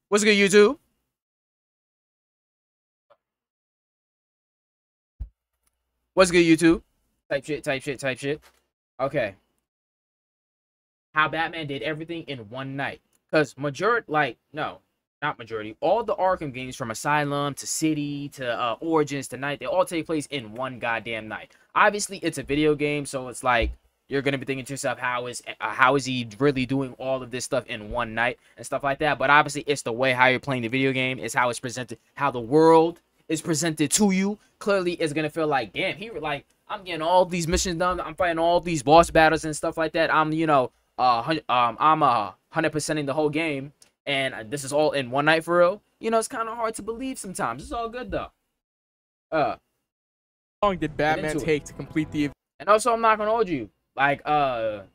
What's good, YouTube? What's good, YouTube? Type shit, type shit, type shit. Okay. How Batman did everything in one night. Because no, not majority. All the Arkham games from Asylum to City to Origins to Night, they all take place in one goddamn night. Obviously, it's a video game, so it's like you're gonna be thinking to yourself, how is he really doing all of this stuff in one night and stuff like that? But obviously, it's the way how you're playing the video game, it's how it's presented, how the world is presented to you. Clearly, it's gonna feel like, damn, I'm getting all these missions done. I'm fighting all these boss battles and stuff like that. I'm 100%ing the whole game, and this is all in one night for real. It's kind of hard to believe sometimes. It's all good though. How long did Batman take to complete the event? And also, I'm not gonna hold you. Like,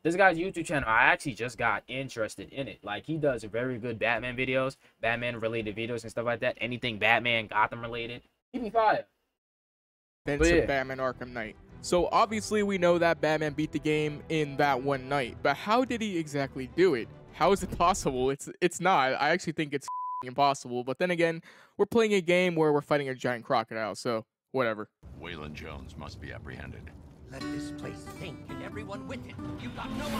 this guy's YouTube channel, I actually just got interested in it. Like, he does very good Batman videos, Batman-related videos and stuff like that. Anything Batman, Gotham-related. He be fire. Events of Batman Arkham Knight. So, obviously, we know that Batman beat the game in that one night. But how did he exactly do it? How is it possible? It's not. I actually think it's impossible. But then again, we're playing a game where we're fighting a giant crocodile, so whatever. Waylon Jones must be apprehended. Let this place think and everyone with it. You've got no idea.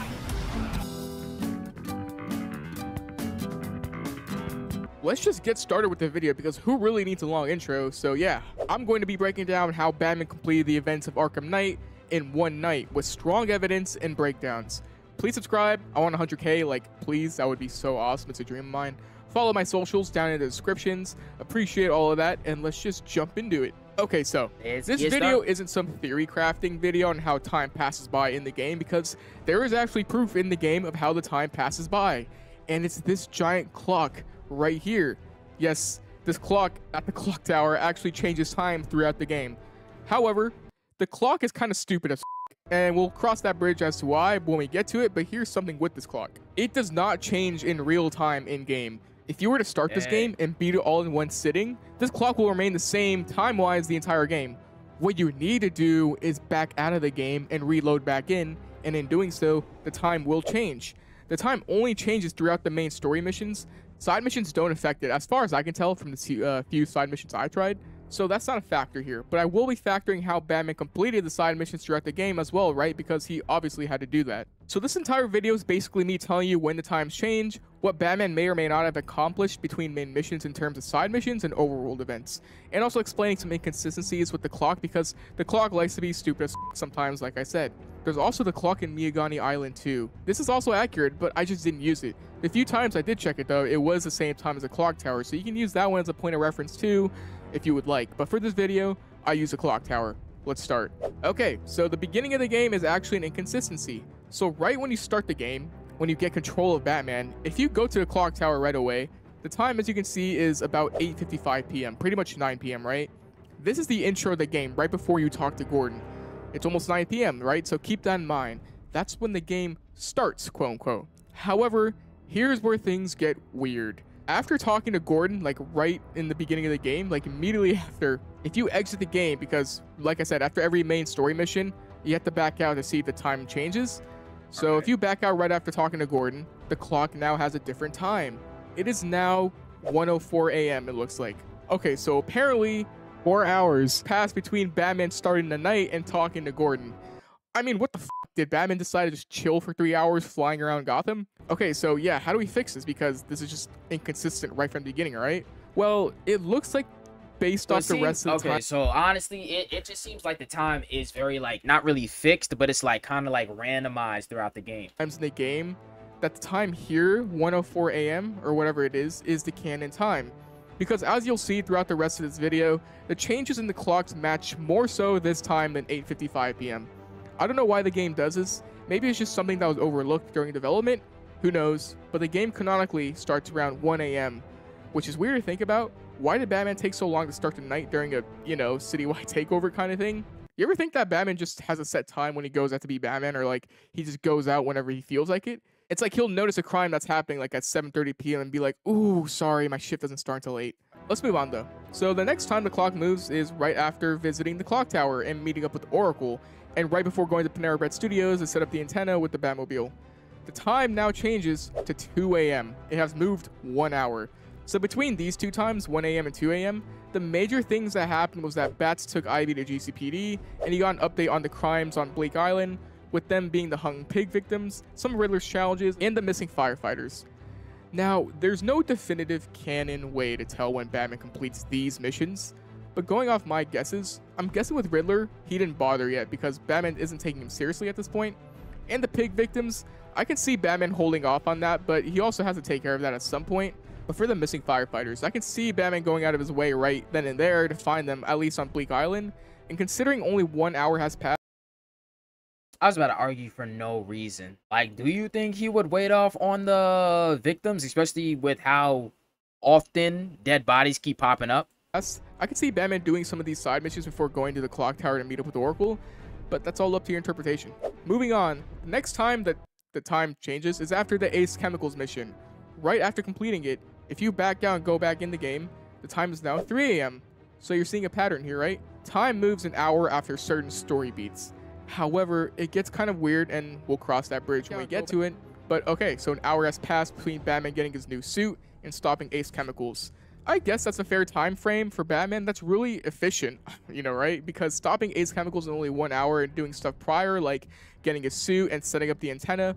Let's just get started with the video because who really needs a long intro? So yeah, I'm going to be breaking down how Batman completed the events of Arkham Knight in one night with strong evidence and breakdowns. Please subscribe. I want 100K, like, please, that would be so awesome. It's a dream of mine. Follow my socials down in the descriptions. Appreciate all of that, and let's just jump into it. Okay, so this video isn't some theory crafting video on how time passes by in the game, because there is actually proof in the game of how the time passes by, and it's this giant clock right here. Yes, this clock at the clock tower actually changes time throughout the game. However, the clock is kind of stupid as and we'll cross that bridge as to why when we get to it, but here's something with this clock. It does not change in real time in game. If you were to start this game and beat it all in one sitting, this clock will remain the same time-wise the entire game. What you need to do is back out of the game and reload back in, and in doing so, the time will change. The time only changes throughout the main story missions. Side missions don't affect it, as far as I can tell from the few side missions I tried. So that's not a factor here, but I will be factoring how Batman completed the side missions throughout the game as well, right? Because he obviously had to do that. So this entire video is basically me telling you when the times change, what Batman may or may not have accomplished between main missions in terms of side missions and overworld events, and also explaining some inconsistencies with the clock because the clock likes to be stupid as sometimes, like I said. There's also the clock in Miyagani Island too. This is also accurate, but I just didn't use it. The few times I did check it though, it was the same time as the clock tower, so you can use that one as a point of reference too, if you would like. But for this video, I use a clock tower. Let's start. Okay, so the beginning of the game is actually an inconsistency. So right when you start the game, when you get control of Batman, if you go to the clock tower right away, the time, as you can see, is about 8:55 p.m., pretty much 9 p.m., right? This is the intro of the game, right before you talk to Gordon. It's almost 9 p.m., right? So keep that in mind. That's when the game starts, quote-unquote. However, here's where things get weird. After talking to Gordon, like right in the beginning of the game, like immediately after, if you exit the game, because like I said, after every main story mission, you have to back out to see if the time changes. So if you back out right after talking to Gordon, the clock now has a different time. It is now 1:04 a.m. it looks like. Okay, so apparently 4 hours passed between Batman starting the night and talking to Gordon. I mean, what the f***? Did Batman decide to just chill for 3 hours flying around Gotham? Okay, so yeah, how do we fix this? Because this is just inconsistent right from the beginning, right? Well, it looks like based off the rest of the time. Okay, so honestly, it just seems like the time is very, like, not really fixed, but it's, like, kind of, like, randomized throughout the game. Times in the game, that the time here, 1:04 a.m., or whatever it is the canon time. Because as you'll see throughout the rest of this video, the changes in the clocks match more so this time than 8:55 p.m. I don't know why the game does this. Maybe it's just something that was overlooked during development. Who knows? But the game canonically starts around 1 a.m., which is weird to think about. Why did Batman take so long to start the night during a, citywide takeover kind of thing? You ever think that Batman just has a set time when he goes out to be Batman, or like he just goes out whenever he feels like it? It's like he'll notice a crime that's happening like at 7:30 p.m. and be like, ooh, sorry, my shift doesn't start until 8. Let's move on though. So the next time the clock moves is right after visiting the clock tower and meeting up with Oracle, and right before going to Panera Bread Studios to set up the antenna with the Batmobile. The time now changes to 2 a.m. It has moved 1 hour. So between these two times, 1 a.m. and 2 a.m., the major things that happened was that Bats took Ivy to GCPD, and he got an update on the crimes on Bleak Island, with them being the hung pig victims, some Riddler's challenges, and the missing firefighters. Now, there's no definitive canon way to tell when Batman completes these missions, but going off my guesses, I'm guessing with Riddler, he didn't bother yet because Batman isn't taking him seriously at this point. And the pig victims, I can see Batman holding off on that, but he also has to take care of that at some point. But for the missing firefighters, I can see Batman going out of his way right then and there to find them, at least on Bleak Island. And considering only 1 hour has passed, I was about to argue for no reason. Like, do you think he would wait off on the victims, especially with how often dead bodies keep popping up? I could see Batman doing some of these side missions before going to the clock tower to meet up with Oracle, but that's all up to your interpretation. Moving on, the next time that the time changes is after the Ace Chemicals mission. Right after completing it, if you back down and go back in the game, the time is now 3 a.m. So you're seeing a pattern here, right? Time moves an hour after certain story beats. However, it gets kind of weird, and we'll cross that bridge when we get to it. But okay, so an hour has passed between Batman getting his new suit and stopping Ace Chemicals. I guess that's a fair time frame for Batman. That's really efficient, you know, right? Because stopping Ace Chemicals in only 1 hour and doing stuff prior, like getting a suit and setting up the antenna,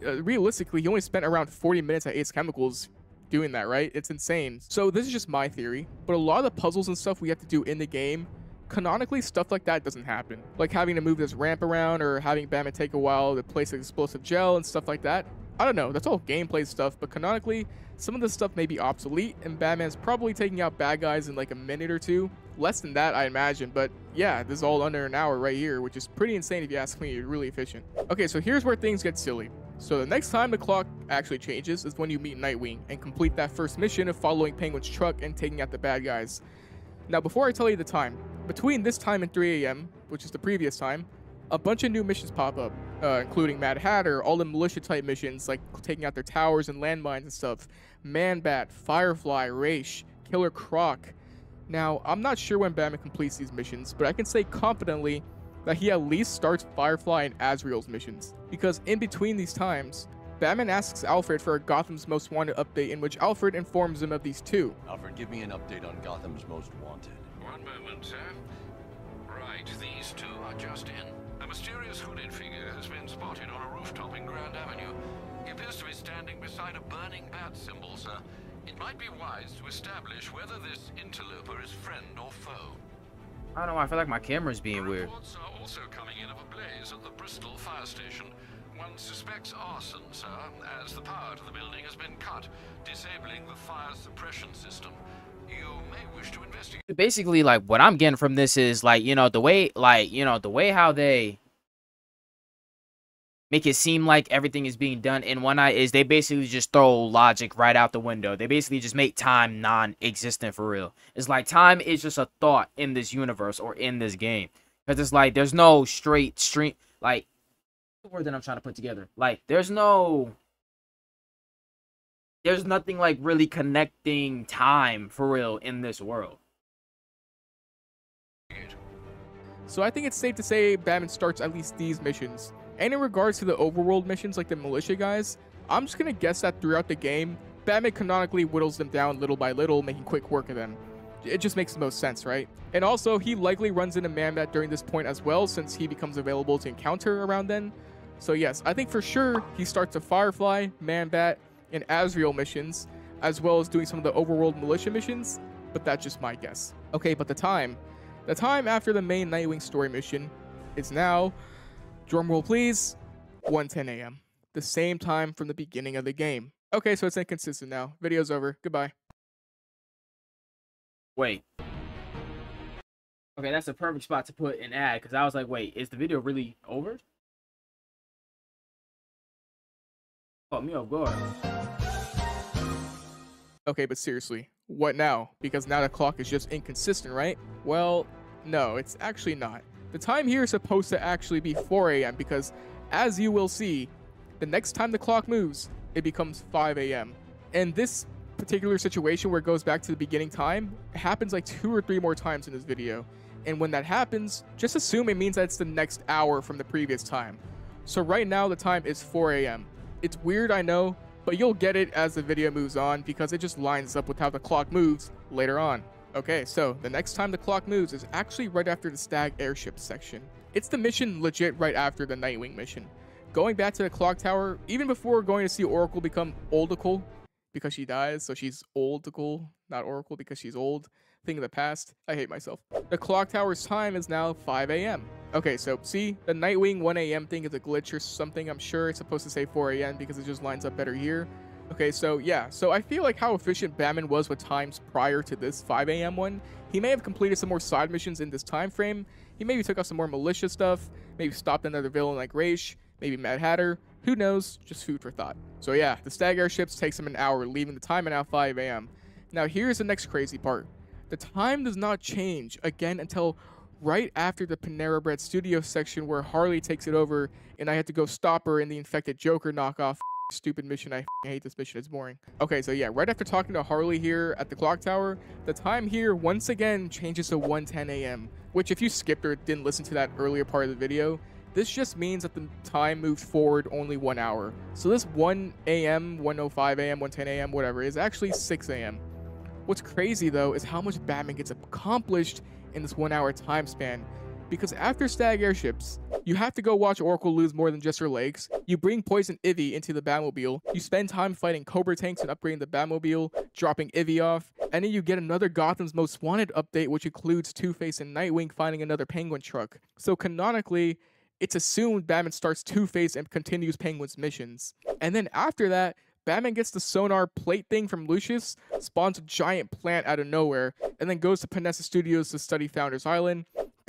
realistically, he only spent around 40 minutes at Ace Chemicals doing that, right? It's insane. So this is just my theory, but a lot of the puzzles and stuff we have to do in the game, canonically, stuff like that doesn't happen. Like having to move this ramp around or having Batman take a while to place explosive gel and stuff like that. I don't know, that's all gameplay stuff, but canonically, some of this stuff may be obsolete, and Batman's probably taking out bad guys in like a minute or two. Less than that, I imagine, but yeah, this is all under an hour right here, which is pretty insane if you ask me. Really efficient. Okay, so here's where things get silly. So the next time the clock actually changes is when you meet Nightwing and complete that first mission of following Penguin's truck and taking out the bad guys. Now, before I tell you the time, between this time and 3 a.m., which is the previous time, a bunch of new missions pop up, including Mad Hatter, all the militia-type missions, like taking out their towers and landmines and stuff, Man-Bat, Firefly, Raish, Killer Croc. Now, I'm not sure when Batman completes these missions, but I can say confidently that he at least starts Firefly and Azrael's missions, because in between these times, Batman asks Alfred for a Gotham's Most Wanted update in which Alfred informs him of these two. Alfred, give me an update on Gotham's Most Wanted. One moment, sir. Right, these two are just in. A mysterious hooded figure has been spotted on a rooftop in Grand Avenue. He appears to be standing beside a burning bat symbol, sir. It might be wise to establish whether this interloper is friend or foe. I don't know, I feel like my camera's being weird. Reports are also coming in of a blaze at the Bristol fire station. One suspects arson, sir, as the power to the building has been cut, disabling the fire suppression system. You may wish to investigate. Basically, like, what I'm getting from this is, like, you know, the way, like, you know, the way how they make it seem like everything is being done in one night is they basically just throw logic right out the window. They basically just make time non-existent for real. It's like time is just a thought in this universe or in this game. Because it's like there's no straight stream, like, the word that I'm trying to put together. Like, there's nothing like really connecting time for real in this world. So I think it's safe to say Batman starts at least these missions. And in regards to the overworld missions like the militia guys, I'm just gonna guess that throughout the game, Batman canonically whittles them down little by little, making quick work of them. It just makes the most sense, right? And also, he likely runs into Man-Bat during this point as well, since he becomes available to encounter around then. So yes, I think for sure he starts the Firefly, Man-Bat, and Azrael missions, as well as doing some of the overworld militia missions, but that's just my guess. Okay, but the time after the main Nightwing story mission is now, drumroll please, 1:10 a.m. The same time from the beginning of the game. Okay, so it's inconsistent now. Video's over. Goodbye. Wait. Okay, that's a perfect spot to put an ad, because I was like, wait, is the video really over? Caught me off guard. Okay, but seriously, what now? Because now the clock is just inconsistent, right? Well, no, it's actually not. The time here is supposed to actually be 4 a.m. because, as you will see, the next time the clock moves, it becomes 5 a.m. And this particular situation where it goes back to the beginning time happens like 2 or 3 more times in this video. And when that happens, just assume it means that it's the next hour from the previous time. So right now the time is 4 a.m. It's weird, I know, but you'll get it as the video moves on because it just lines up with how the clock moves later on. Okay, so the next time the clock moves is actually right after the Stag airship section. It's the mission legit right after the Nightwing mission. Going back to the clock tower, even before going to see Oracle become Oldicle, because she dies, so she's Oldicle, not Oracle because she's old. Thing of the past. I hate myself. The clock tower's time is now 5 a.m. Okay, so see, the Nightwing 1 a.m. thing is a glitch or something. I'm sure it's supposed to say 4 a.m. because it just lines up better here. Okay, so yeah, so I feel like how efficient Batman was with times prior to this 5 a.m. one. He may have completed some more side missions in this time frame. He maybe took out some more militia stuff, maybe stopped another villain like Raish, maybe Mad Hatter. Who knows? Just food for thought. So yeah, the Stag airships takes him an hour, leaving the time at now 5 a.m. Now here's the next crazy part. The time does not change again until right after the Panera Bread Studio section where Harley takes it over and I had to go stop her in the infected Joker knockoff. Stupid mission. I hate this mission. It's boring. Okay, so yeah, right after talking to Harley here at the clock tower, the time here once again changes to 1:10 a.m. which if you skipped or didn't listen to that earlier part of the video, this just means that the time moved forward only 1 hour. So this 1 a.m., 1:05 a.m., 1:10 a.m., whatever, is actually 6 a.m. What's crazy though is how much Batman gets accomplished in this 1 hour time span. Because after Stag airships, you have to go watch Oracle lose more than just her legs, you bring Poison Ivy into the Batmobile, you spend time fighting Cobra tanks and upgrading the Batmobile, dropping Ivy off, and then you get another Gotham's Most Wanted update which includes Two-Face and Nightwing finding another Penguin truck. So canonically, it's assumed Batman starts Two-Face and continues Penguin's missions. And then after that, Batman gets the sonar plate thing from Lucius, spawns a giant plant out of nowhere, and then goes to Panessa Studios to study Founders Island,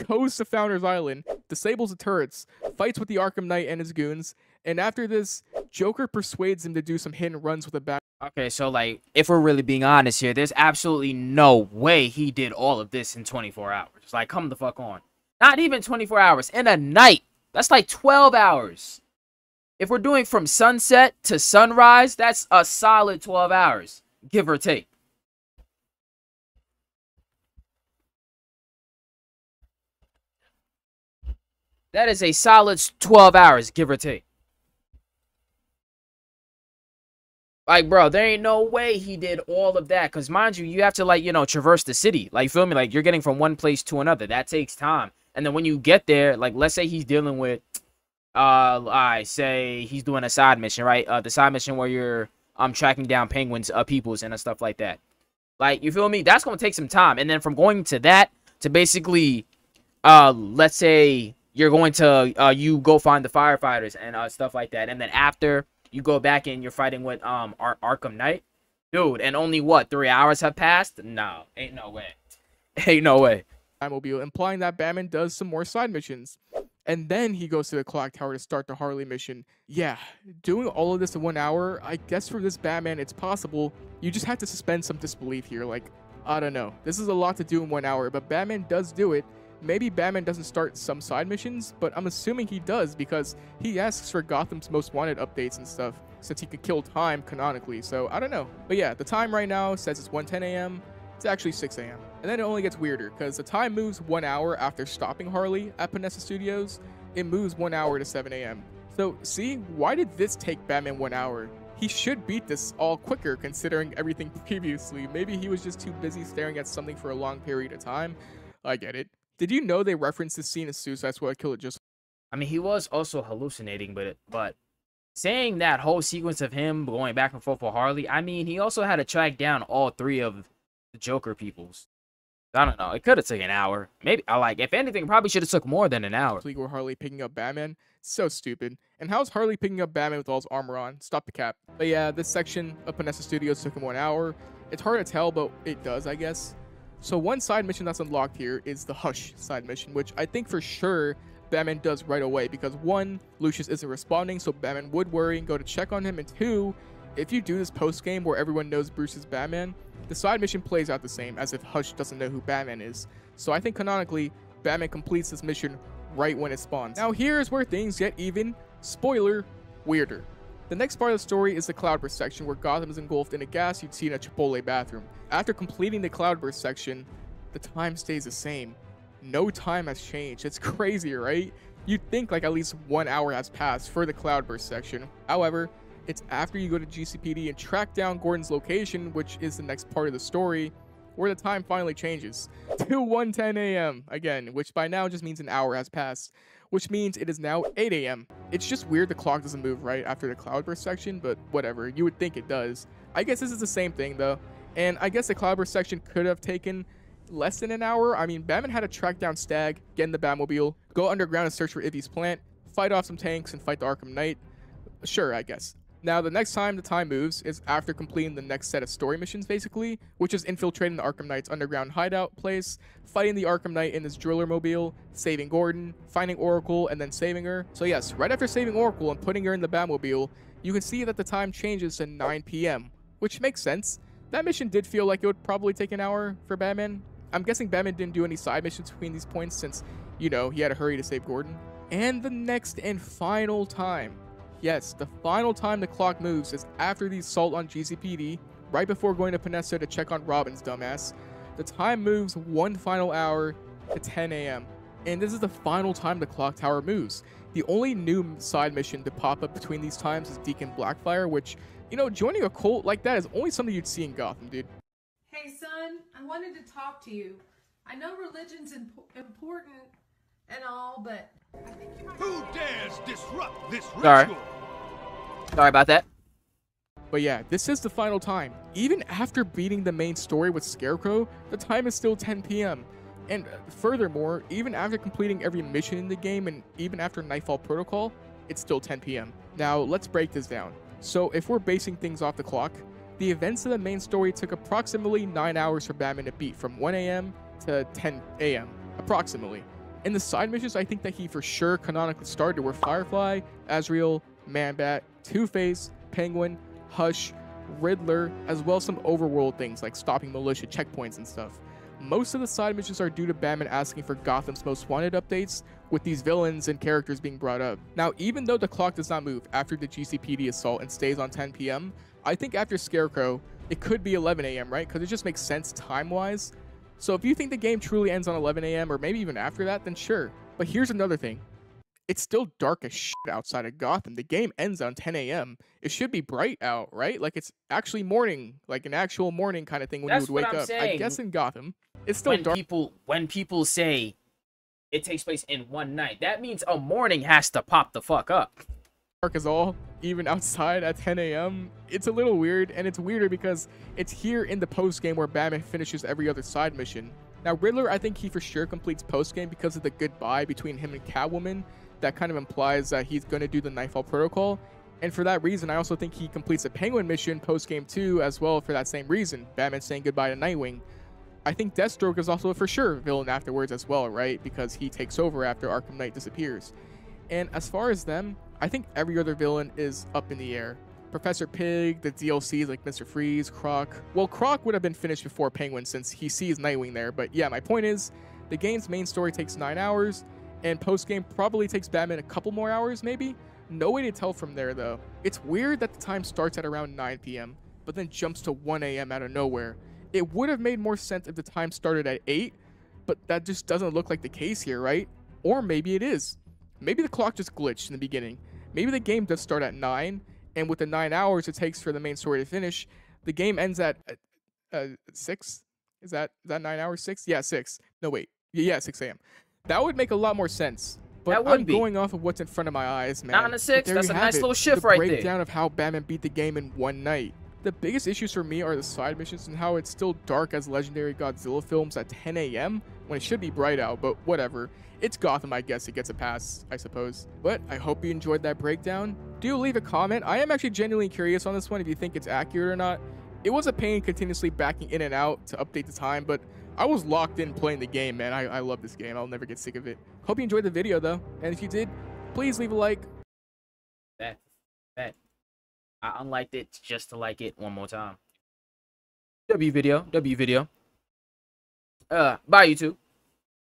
goes to Founders Island, disables the turrets, fights with the Arkham Knight and his goons, and after this, Joker persuades him to do some hit and runs with a bat. Okay, so like, if we're really being honest here, there's absolutely no way he did all of this in 24 hours. Like, come the fuck on. Not even 24 hours. In a night. That's like 12 hours. If we're doing from sunset to sunrise, that's a solid 12 hours, give or take. That is a solid 12 hours, give or take. Like, bro, there ain't no way he did all of that. Because, mind you, you have to, like, you know, traverse the city. Like, feel me? Like, you're getting from one place to another. That takes time. And then when you get there, like, let's say he's dealing with, I say he's doing a side mission, right? The side mission where you're tracking down Penguin's peoples and stuff like that. Like, you feel me? That's going to take some time. And then from going to that to basically, let's say you're going to, you go find the firefighters and stuff like that. And then after you go back and you're fighting with Arkham Knight. Dude, and only what, 3 hours have passed? No, ain't no way. Ain't no way. Batmobile, implying that Batman does some more side missions. And then he goes to the clock tower to start the Harley mission. Yeah, doing all of this in 1 hour, I guess for this Batman it's possible. You just have to suspend some disbelief here. Like, I don't know. This is a lot to do in 1 hour, but Batman does do it. Maybe Batman doesn't start some side missions, but I'm assuming he does because he asks for Gotham's Most Wanted updates and stuff since he could kill time canonically, so I don't know. But yeah, the time right now says it's 1:10 a.m. It's actually 6 a.m. And then it only gets weirder because the time moves 1 hour after stopping Harley at Panessa Studios. It moves 1 hour to 7 a.m. So see, why did this take Batman 1 hour? He should beat this all quicker considering everything previously. Maybe he was just too busy staring at something for a long period of time. I get it. Did you know they referenced this scene in Suicide Squad Kill It Just? I mean, he was also hallucinating, but saying that whole sequence of him going back and forth for Harley, I mean, he also had to track down all 3 of the Joker peoples. I don't know. It could have taken an hour. Maybe, like, if anything, probably should have took more than an hour. Legal Harley picking up Batman. So stupid. And how's Harley picking up Batman with all his armor on? Stop the cap. But yeah, this section of Panessa Studios took him 1 hour. It's hard to tell, but it does, I guess. So one side mission that's unlocked here is the Hush side mission, which I think for sure Batman does right away because 1, Lucius isn't responding, so Batman would worry and go to check on him, and 2, if you do this post-game where everyone knows Bruce is Batman, the side mission plays out the same as if Hush doesn't know who Batman is. So I think canonically, Batman completes this mission right when it spawns. Now here's where things get even, spoiler, weirder. The next part of the story is the Cloudburst section where Gotham is engulfed in a gas you'd see in a Chipotle bathroom. After completing the Cloudburst section, the time stays the same. No time has changed. It's crazy, right? You'd think like at least 1 hour has passed for the Cloudburst section. However, It's after you go to GCPD and track down Gordon's location, which is the next part of the story, where the time finally changes to 1:10 a.m. again, which by now just means an hour has passed, which means it is now 8 a.m. It's just weird the clock doesn't move right after the cloudburst section, but whatever, you would think it does. I guess this is the same thing though, and I guess the cloudburst section could have taken less than an hour. I mean, Batman had to track down Stag, get in the Batmobile, go underground and search for Ivy's plant, fight off some tanks, and fight the Arkham Knight. Sure, I guess. Now, the next time the time moves is after completing the next set of story missions, basically, which is infiltrating the Arkham Knight's underground hideout place, fighting the Arkham Knight in his driller mobile, saving Gordon, finding Oracle, and then saving her. So yes, right after saving Oracle and putting her in the Batmobile, you can see that the time changes to 9 p.m., which makes sense. That mission did feel like it would probably take an hour for Batman. I'm guessing Batman didn't do any side missions between these points since, you know, he had to hurry to save Gordon. And the next and final time. Yes, the final time the clock moves is after the assault on GCPD, right before going to Panessa to check on Robin's dumbass. The time moves one final hour to 10 a.m. And this is the final time the clock tower moves. The only new side mission to pop up between these times is Deacon Blackfire, which, you know, joining a cult like that is only something you'd see in Gotham, dude. Hey son, I wanted to talk to you. I know religion's important and all, but I think you might... Who dares disrupt this ritual? Sorry about that. But yeah, this is the final time. Even after beating the main story with Scarecrow, the time is still 10 p.m. And furthermore, even after completing every mission in the game and even after Nightfall Protocol, it's still 10 p.m. Now, let's break this down. So if we're basing things off the clock, the events of the main story took approximately 9 hours for Batman to beat, from 1 a.m. to 10 a.m. approximately. In the side missions, I think that he for sure canonically started were Firefly, Azrael, Man-Bat, Two-Face, Penguin, Hush, Riddler, as well as some overworld things like stopping militia checkpoints and stuff. Most of the side missions are due to Batman asking for Gotham's Most Wanted updates, with these villains and characters being brought up. Now, even though the clock does not move after the GCPD assault and stays on 10 p.m., I think after Scarecrow, it could be 11 a.m., right? Because it just makes sense time-wise. So if you think the game truly ends on 11 a.m. or maybe even after that, then sure. But here's another thing. It's still dark as shit outside of Gotham. The game ends on 10 a.m. It should be bright out, right? Like it's actually morning, like an actual morning kind of thing when That's you would what wake I'm up. saying. I guess in Gotham, it's still dark. When people say it takes place in one night, that means a morning has to pop the fuck up. Dark as all, even outside at 10 a.m. It's a little weird, and it's weirder because it's here in the post-game where Batman finishes every other side mission. Now, Riddler, I think he for sure completes post-game because of the goodbye between him and Catwoman. That kind of implies that he's going to do the Nightfall Protocol. And for that reason, I also think he completes a Penguin mission post-game too as well for that same reason. Batman saying goodbye to Nightwing. I think Deathstroke is also for sure a villain afterwards as well, right? Because he takes over after Arkham Knight disappears. And as far as them, I think every other villain is up in the air. Professor Pig, the DLCs like Mr. Freeze, Croc. Well, Croc would have been finished before Penguin since he sees Nightwing there. But yeah, my point is, the game's main story takes 9 hours, and post-game probably takes Batman a couple more hours, maybe? No way to tell from there, though. It's weird that the time starts at around 9 p.m., but then jumps to 1 a.m. out of nowhere. It would have made more sense if the time started at 8, but that just doesn't look like the case here, right? Or maybe it is. Maybe the clock just glitched in the beginning. Maybe the game does start at 9, and with the 9 hours it takes for the main story to finish, the game ends at 6? Is that 9 hours? 6? Yeah, 6. No, wait. Yeah, 6 a.m. That would make a lot more sense. But I'm going off of what's in front of my eyes, man. 9 to 6, that's a nice little shift right there. The breakdown of how Batman beat the game in one night. The biggest issues for me are the side missions and how it's still dark as legendary Godzilla films at 10 a.m. when it should be bright out, but whatever. It's Gotham, I guess. It gets a pass, I suppose. But I hope you enjoyed that breakdown. Do leave a comment. I am actually genuinely curious on this one if you think it's accurate or not. It was a pain continuously backing in and out to update the time, but I was locked in playing the game, man. I love this game. I'll never get sick of it. Hope you enjoyed the video, though. And if you did, please leave a like. Bet. I unliked it just to like it one more time. W video. Bye, YouTube.